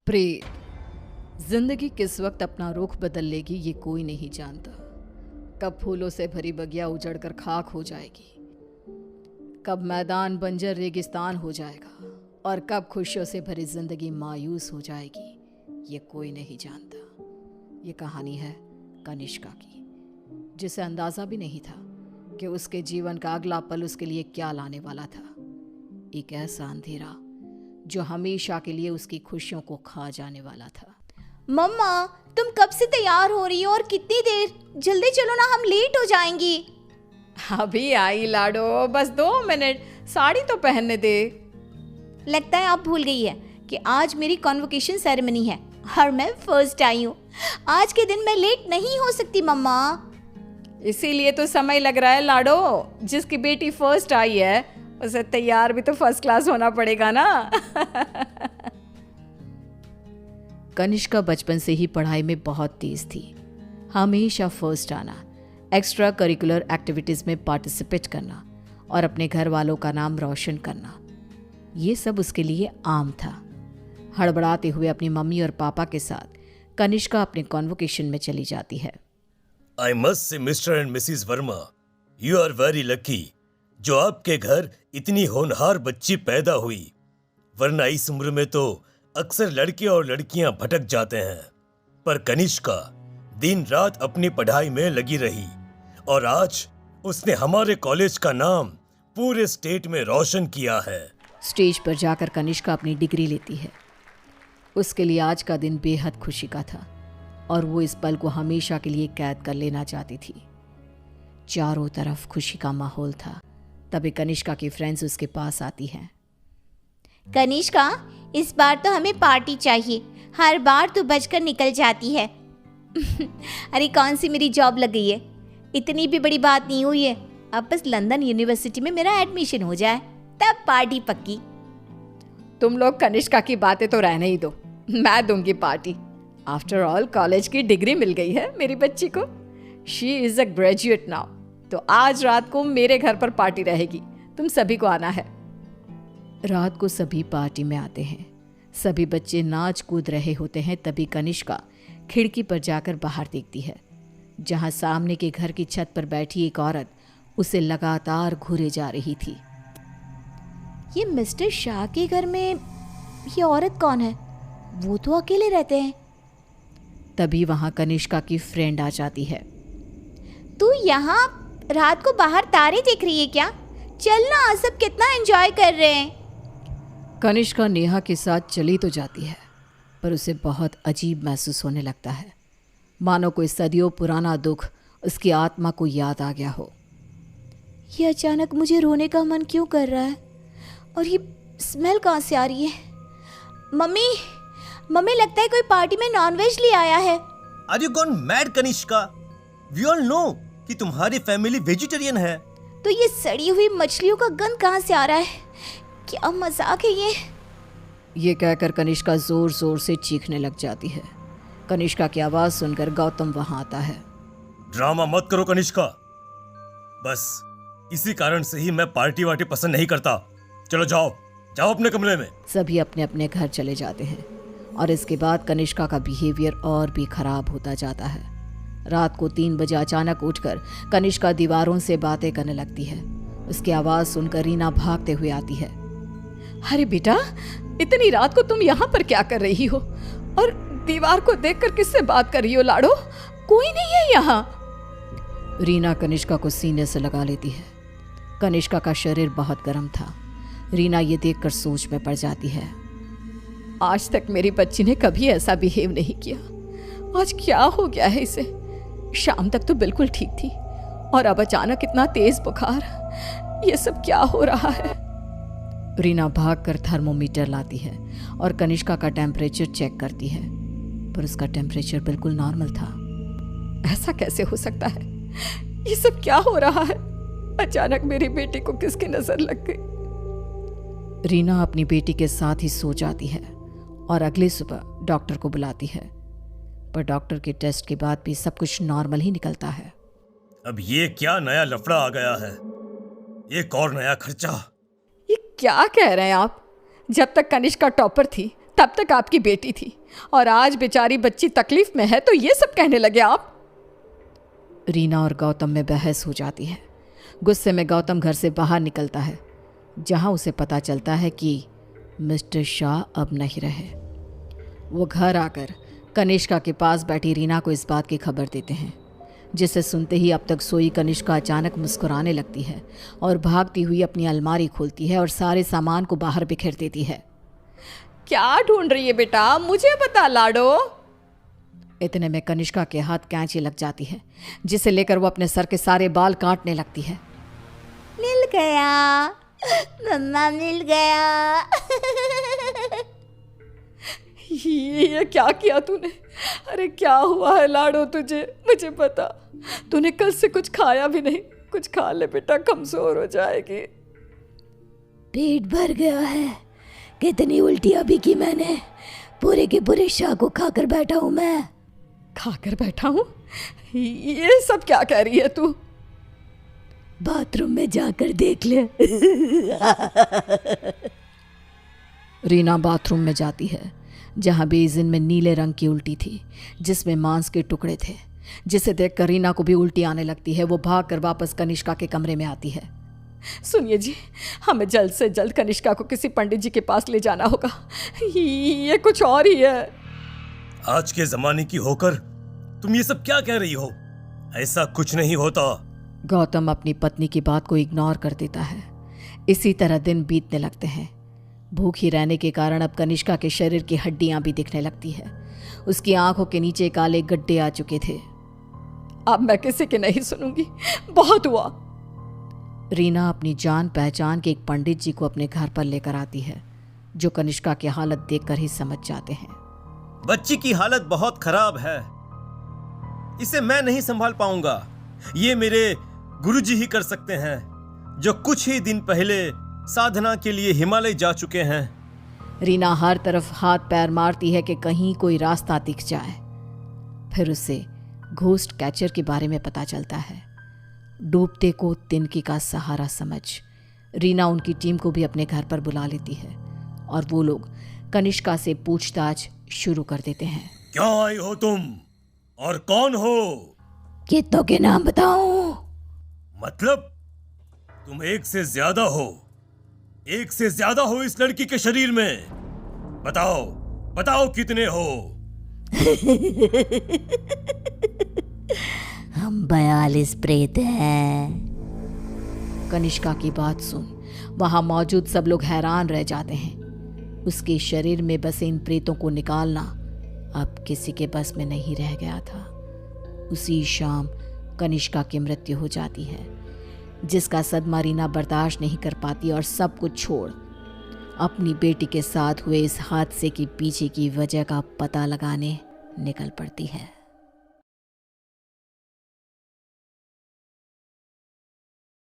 प्रेत। जिंदगी किस वक्त अपना रुख बदल लेगी ये कोई नहीं जानता। कब फूलों से भरी बगिया उजड़कर खाक हो जाएगी, कब मैदान बंजर रेगिस्तान हो जाएगा और कब खुशियों से भरी जिंदगी मायूस हो जाएगी, ये कोई नहीं जानता। ये कहानी है कनिष्का की, जिसे अंदाजा भी नहीं था कि उसके जीवन का अगला पल उसके लिए क्या लाने वाला था। एक ऐसा अंधेरा जो हमेशा के लिए उसकी खुशियों को खा जाने वाला था। मम्मा, तुम कब से तैयार हो रही हो और कितनी देर? जल्दी चलो ना, हम लेट हो जाएंगी। अभी आई लाडो, बस 2 मिनट, साड़ी तो पहनने दे। लगता है आप भूल गई है कि आज मेरी कॉन्वोकेशन सेरेमनी है और मैं फर्स्ट आई हूँ। आज के दिन मैं लेट नहीं हो सकती मम्मा। इसीलिए तो समय लग रहा है लाडो। जिसकी बेटी फर्स्ट आई है उसे तैयार भी तो फर्स्ट क्लास होना पड़ेगा ना। कनिष्का बचपन से ही पढ़ाई में बहुत तेज थी। हमेशा फर्स्ट आना, एक्स्ट्रा करिकुलर एक्टिविटीज में पार्टिसिपेट करना और अपने घर वालों का नाम रोशन करना, ये सब उसके लिए आम था। हड़बड़ाते हुए अपनी मम्मी और पापा के साथ कनिष्का अपने कॉन्वोकेशन में चली जाती है। I must say, Mr. and Mrs. Verma, you are very lucky जो आपके घर इतनी होनहार बच्ची पैदा हुई, वरना इस उम्र में तो अक्सर लड़के और लड़कियां भटक जाते हैं। पर कनिष्का दिन रात अपनी पढ़ाई में लगी रही और आज उसने हमारे कॉलेज का नाम पूरे स्टेट में रोशन किया है। स्टेज पर जाकर कनिष्का अपनी डिग्री लेती है। उसके लिए आज का दिन बेहद खुशी का था और वो इस पल को हमेशा के लिए कैद कर लेना चाहती थी। चारों तरफ खुशी का माहौल था। तभी कनिष्का की फ्रेंड्स उसके पास आती हैं। कनिष्का, इस बार तो हमें पार्टी चाहिए। हर बार तू बचकर निकल जाती है। अरे कौन सी मेरी जॉब लग गई है, इतनी भी बड़ी बात नहीं हुई है। अब बस लंदन यूनिवर्सिटी में मेरा एडमिशन हो जाए तब पार्टी पक्की। तुम लोग कनिष्का की बातें तो रहने ही दो, मैं दूंगी पार्टी। आफ्टर ऑल कॉलेज की डिग्री मिल गई है मेरी बच्ची को। She is a graduate now. तो आज रात को मेरे घर पर पार्टी रहेगी, तुम सभी को आना है। रात को सभी पार्टी में आते हैं। सभी बच्चे नाच कूद रहे होते हैं। तभी कनिष्का खिड़की पर जाकर बाहर देखती है, जहां सामने के घर की छत पर बैठी एक औरत उसे लगातार घूरे जा रही थी। ये मिस्टर शाह के घर में ये औरत कौन है? वो तो अकेले रहते हैं। तभी वहां कनिष्का की फ्रेंड आ जाती है। तू यहाँ रात को बाहर तारे देख रही है क्या? चल ना, सब कितना एंजॉय कर रहे हैं। कनिष्का नेहा के साथ चली तो जाती है, पर उसे बहुत अजीब महसूस होने लगता है, मानो कोई सदियों पुराना दुख उसकी आत्मा को याद आ गया हो। ये अचानक मुझे रोने का मन क्यों कर रहा है? और ये स्मेल कहाँ से आ रही है? मम्मी, मम्मी लगता है कोई पार्टी में नॉनवेज ले आया है। Are you gone mad, Kanishka? We all know कि तुम्हारी फैमिली वेजिटेरियन है। तो ये सड़ी हुई मछलियों का गंध कहाँ से आ रहा है? क्या मजाक है ये कहकर कनिष्का जोर जोर से चीखने लग जाती है। कनिष्का की आवाज सुनकर गौतम वहां आता है। ड्रामा मत करो कनिष्का, बस इसी कारण से ही मैं पार्टी वार्टी पसंद नहीं करता। चलो जाओ जाओ अपने कमरे में। सभी अपने अपने घर चले जाते हैं और इसके बाद कनिष्का का बिहेवियर और भी खराब होता जाता है। रात को 3 बजे अचानक उठकर कनिष्का दीवारों से बातें करने लगती है। उसकी आवाज सुनकर रीना भागते हुए आती है। अरे बेटा, इतनी रात को तुम यहाँ पर क्या कर रही हो? और दीवार को देखकर किससे बात कर रही हो लाडो? कोई नहीं है यहाँ। रीना कनिष्का को सीने से लगा लेती है। कनिष्का का शरीर बहुत गर्म था। रीना ये देखकर सोच में पड़ जाती है। आज तक मेरी बच्ची ने कभी ऐसा बिहेव नहीं किया, आज क्या हो गया है इसे? शाम तक तो बिल्कुल ठीक थी और अब अचानक इतना तेज बुखार। ये सब क्या हो रहा है? रीना भागकर थर्मोमीटर लाती है और कनिष्का का टेम्परेचर चेक करती है, पर उसका टेम्परेचर बिल्कुल नॉर्मल था। ऐसा कैसे हो सकता है? ये सब क्या हो रहा है? अचानक मेरी बेटी को किसकी नजर लग गई? रीना अपनी बेटी के साथ ही सो जाती है और अगली सुबह डॉक्टर को बुलाती है, पर डॉक्टर के टेस्ट के बाद भी सब कुछ नॉर्मल ही निकलता है। अब ये क्या नया लफड़ा आ गया है? एक और नया खर्चा। ये क्या कह रहे हैं आप? जब तक कनिष्का टॉपर थी तब तक आपकी बेटी थी और आज बेचारी बच्ची तकलीफ में है तो ये सब कहने लगे आप। रीना और गौतम में बहस हो जाती है। गुस्से में गौतम घर से बाहर निकलता है, जहां उसे पता चलता है कि मिस्टर शाह अब नहीं रहे। वो घर आकर कनिष्का के पास बैठी रीना को इस बात की खबर देते हैं, जिसे सुनते ही अब तक सोई कनिष्का अचानक मुस्कुराने लगती है और भागती हुई अपनी अलमारी खोलती है और सारे सामान को बाहर बिखेर देती है। क्या ढूंढ रही है बेटा, मुझे बता लाडो। इतने में कनिष्का के हाथ कैंची लग जाती है, जिसे लेकर वो अपने सर के सारे बाल काटने लगती है। मिल गया मम्मा, मिल गया। ये क्या किया तूने? अरे क्या हुआ है लाडो तुझे? मुझे पता, तूने कल से कुछ खाया भी नहीं। कुछ खा ले बेटा, कमजोर हो जाएगी। पेट भर गया है। कितनी उल्टियां भी की मैंने, पूरे के पूरे शाह को खाकर बैठा हूं मैं। खाकर बैठा हूं? ये सब क्या कह रही है तू? बाथरूम में जाकर देख ले। रीना बाथरूम में जाती है, जहां बेसिन में नीले रंग की उल्टी थी, जिसमें मांस के टुकड़े थे, जिसे देखकर रीना को भी उल्टी आने लगती है। वो भागकर वापस कनिष्का के कमरे में आती है। सुनिए जी, हमें जल्द से जल्द कनिष्का को किसी पंडित जी के पास ले जाना होगा। ये कुछ और ही है। आज के जमाने की होकर तुम ये सब क्या कह रही हो? ऐसा कुछ नहीं होता। गौतम अपनी पत्नी की बात को इग्नोर कर देता है। इसी तरह दिन बीतने लगते हैं। भूखी रहने के कारण अब कनिष्का के शरीर की हड्डियां भी दिखने लगती है। उसकी आंखों के नीचे काले गड्ढे आ चुके थे। अब मैं किसी की नहीं सुनूंगी, बहुत हुआ। रीना अपनी जान पहचान के एक पंडित जी को अपने घर पर लेकर आती है, जो कनिष्का की हालत देखकर ही समझ जाते हैं। बच्ची की हालत बहुत खराब है, इसे मैं नहीं संभाल पाऊंगा। ये मेरे गुरुजी ही कर सकते हैं, जो कुछ ही दिन पहले साधना के लिए हिमालय जा चुके हैं। रीना हर तरफ हाथ पैर मारती है कि कहीं कोई रास्ता दिख जाए। फिर उसे घोस्ट कैचर के बारे में पता चलता है। डूबते को तिनकी का सहारा समझ रीना उनकी टीम को भी अपने घर पर बुला लेती है और वो लोग कनिष्का से पूछताछ शुरू कर देते हैं। क्या आई हो तुम और कौन हो? कितनों के नाम बताऊं? मतलब तुम एक से ज्यादा हो, एक से ज्यादा हो इस लड़की के शरीर में। बताओ बताओ कितने हो? हम 42 प्रेत हैं। कनिष्का की बात सुन वहां मौजूद सब लोग हैरान रह जाते हैं। उसके शरीर में बसे इन प्रेतों को निकालना अब किसी के बस में नहीं रह गया था। उसी शाम कनिष्का की मृत्यु हो जाती है, जिसका सदमा रीना बर्दाश्त नहीं कर पाती और सब कुछ छोड़ अपनी बेटी के साथ हुए इस हादसे के पीछे की वजह का पता लगाने निकल पड़ती है।